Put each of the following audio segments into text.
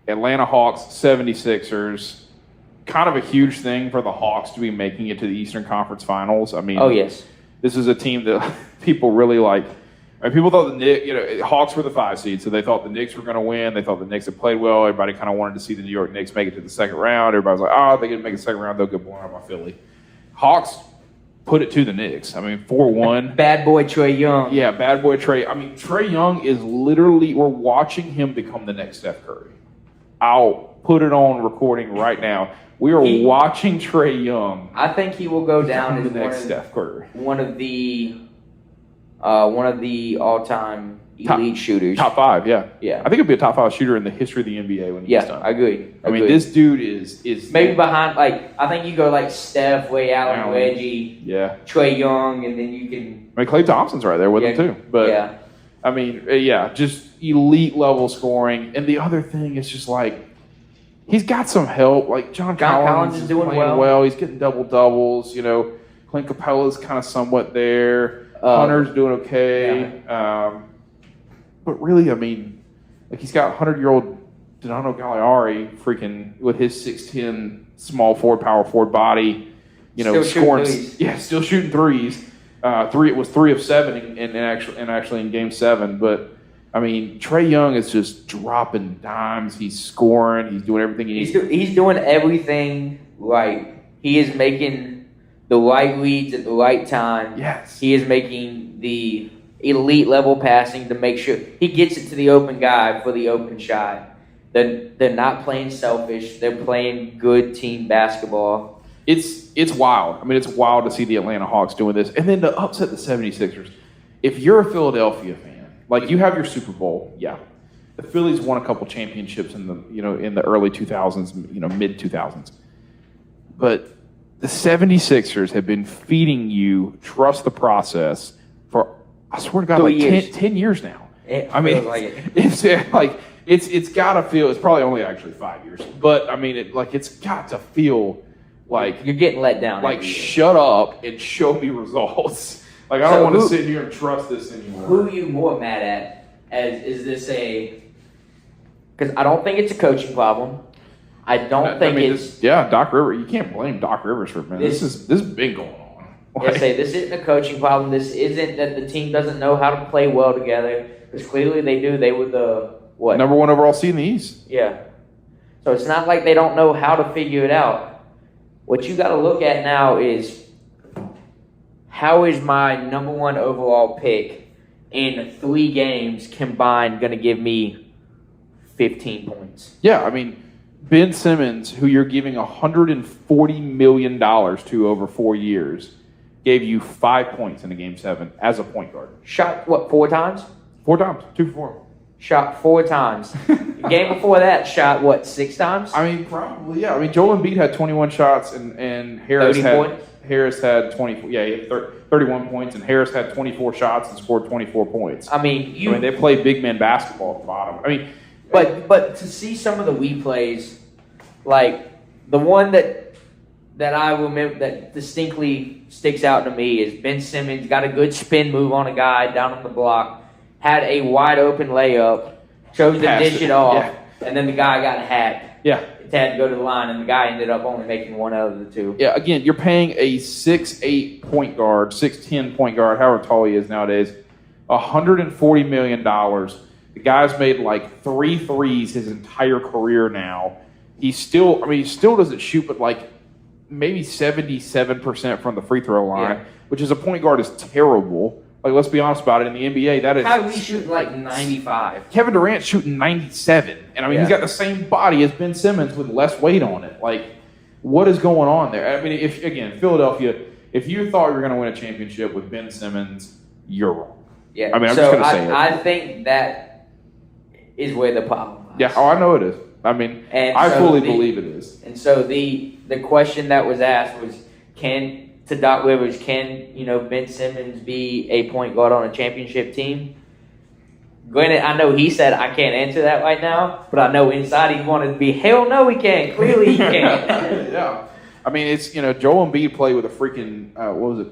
Atlanta Hawks, 76ers. Kind of a huge thing for the Hawks to be making it to the Eastern Conference Finals. I mean, oh yes, this is a team that people really like. I mean, people thought the Knicks, Hawks were the 5 seed, so they thought the Knicks were going to win. They thought the Knicks had played well. Everybody kind of wanted to see the New York Knicks make it to the second round. Everybody was like, oh, if they can make the second round, they'll get blown out by Philly. Hawks put it to the Knicks. I mean, 4-1. Bad boy Trae Young. Yeah, bad boy Trae. I mean, Trae Young is literally, we're watching him become the next Steph Curry. I'll put it on recording right now. We are watching Trae Young. I think he will go down as the next Steph Curry. One of the all-time elite shooters. Top 5, yeah. Yeah. I think he'll be a top 5 shooter in the history of the NBA when he's done. I agree. I mean, this dude is maybe behind, like, I think you go like Steph, Ray Allen, Reggie, Trae Young, and then you can. I mean, Klay Thompson's right there with him too. But I mean, just elite level scoring. And the other thing is just like, he's got some help. Like John Collins is doing well. He's getting double doubles. Clint Capella's kind of somewhat there. Hunter's doing okay. But really, I mean, like he's got 100-year-old Donato Gallinari freaking with his 6'10" small forward, power forward body, still scoring. Shooting Still shooting threes. It was 3 of 7 actually in Game 7. But I mean, Trae Young is just dropping dimes. He's scoring. He's doing everything he needs. He's doing everything right. He is making the right reads at the right time. Yes. He is making the elite level passing to make sure he gets it to the open guy for the open shot. They're not playing selfish. They're playing good team basketball. It's wild. I mean, it's wild to see the Atlanta Hawks doing this. And then to upset the 76ers. If you're a Philadelphia fan, like you have your Super Bowl, the Phillies won a couple championships in the early 2000s, mid 2000s. But the 76ers have been feeding you trust the process for, I swear to God, like 10 years now. I mean, it's got to feel, it's probably only actually 5 years. But I mean, it's got to feel like you're getting let down. Like, shut up and show me results. Like, I don't want to sit here and trust this anymore. Who are you more mad at? Is this because I don't think it's a coaching problem. I don't think Doc Rivers. You can't blame Doc Rivers for it, man. This has been going on. This isn't a coaching problem. This isn't that the team doesn't know how to play well together. Because clearly they do. They were the number 1 overall seed in the East. Yeah. So it's not like they don't know how to figure it out. What you got to look at now is, how is my number 1 overall pick in 3 games combined going to give me 15 points? Yeah, I mean, Ben Simmons, who you're giving $140 million to over 4 years, gave you 5 points in a Game 7 as a point guard. Shot, 4 times? 4 times. 2 for 4. Shot 4 times. The game before that, shot, 6 times? I mean, probably, yeah. I mean, Joel Embiid had 21 shots, and Harris 30 had... points? Harris had 24. Yeah, he had 31 points, and Harris had 24 shots and scored 24 points. I mean, they play big man basketball at the bottom. I mean, but to see some of the replays, like the one that I remember that distinctly sticks out to me is Ben Simmons got a good spin move on a guy down on the block, had a wide open layup, chose to dish it off, and then the guy got hacked. Yeah. Had to go to the line, and the guy ended up only making 1 out of the 2. Yeah, again, you're paying a 6'8" point guard, 6'10" point guard, however tall he is nowadays, $140 million. The guy's made like 3 threes his entire career now. He still doesn't shoot, but like maybe 77% from the free throw line, which as a point guard is terrible. Like, let's be honest about it. In the NBA, that is... How are we shooting like 95? Kevin Durant's shooting 97. And, I mean, he's got the same body as Ben Simmons with less weight on it. Like, what is going on there? I mean, Philadelphia, if you thought you were going to win a championship with Ben Simmons, you're wrong. Yeah. I mean, I'm just going to say it. I think that is where the problem lies. Yeah, I know it is. I mean, I fully believe it is. And so the question that was asked was, to Doc Rivers, can Ben Simmons be a point guard on a championship team? Granted, I know he said I can't answer that right now, but I know inside he wanted to be, hell no he can't. Clearly he can't. Yeah. I mean, it's, Joel Embiid played with a freaking,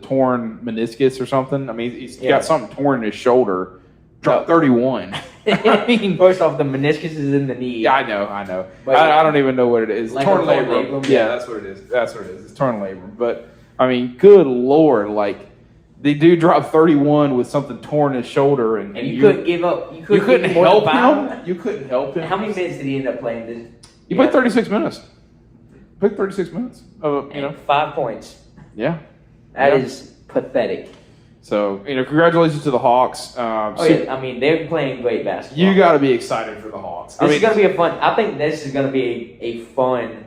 torn meniscus or something. I mean, he's got something torn in his shoulder. Dropped 31. I mean, first off, the meniscus is in the knee. Yeah, I know. But I don't even know what it is. Like Torn labrum. Yeah, that's what it is. It's torn labrum. But I mean, good Lord, like the dude dropped 31 with something torn in his shoulder, and you couldn't give up. You couldn't help him. You couldn't help him. How many minutes did he end up playing? He played 36 minutes. Played 36 minutes. 5 points. Yeah. That is pathetic. So, congratulations to the Hawks. I mean, they're playing great basketball. You got to be excited for the Hawks. This is going to be I think this is going to be a fun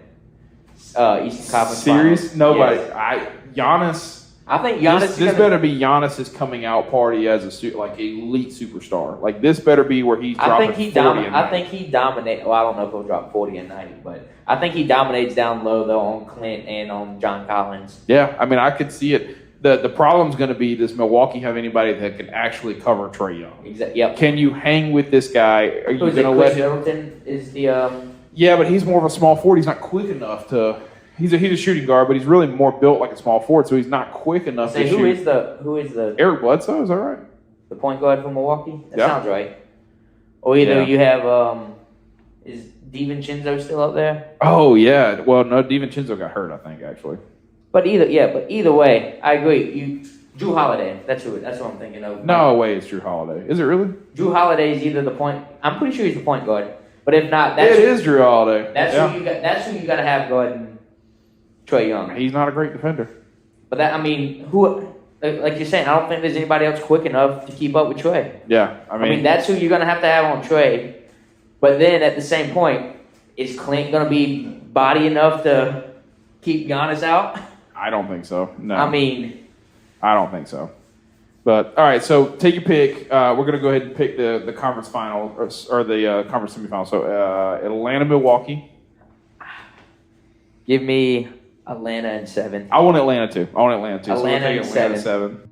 Eastern Conference series. Finals. Nobody. Yes. Giannis. I think Giannis. This better be Giannis's coming out party as elite superstar. Like this better be where he's dropping 40 I think he dominates. Well, I don't know if he'll drop 40 and 90, but I think he dominates down low though on Clint and on John Collins. Yeah, I mean I could see it. The problem's going to be, does Milwaukee have anybody that can actually cover Trae Young? Exactly. Yep. Can you hang with this guy? Are you going to let him? Middleton is the. Yeah, but he's more of a small forward. He's not quick enough to. He's a shooting guard, but he's really more built like a small forward, so he's not quick enough to shoot. Who is the Eric Bledsoe? Is that right? The point guard from Milwaukee. That sounds right. Or either you have is DiVincenzo still up there? Oh yeah. Well, no, DiVincenzo got hurt, I think actually. But either way, I agree. Drew Holiday. That's what I'm thinking of. No way, it's Drew Holiday. Is it really? Drew Holiday is either the point. I'm pretty sure he's the point guard. But if not, it is Drew Holiday. That's who you got to have guarding Trae Young. He's not a great defender. But who? Like you're saying, I don't think there's anybody else quick enough to keep up with Trae. Yeah, I mean that's who you're gonna have on Trae. But then at the same point, is Clint gonna be body enough to keep Giannis out? I don't think so. No. I don't think so. But all right, so take your pick. We're going to go ahead and pick the conference final or the conference semifinal. So Atlanta, Milwaukee. Give me Atlanta in 7. I want Atlanta too. Atlanta in 7.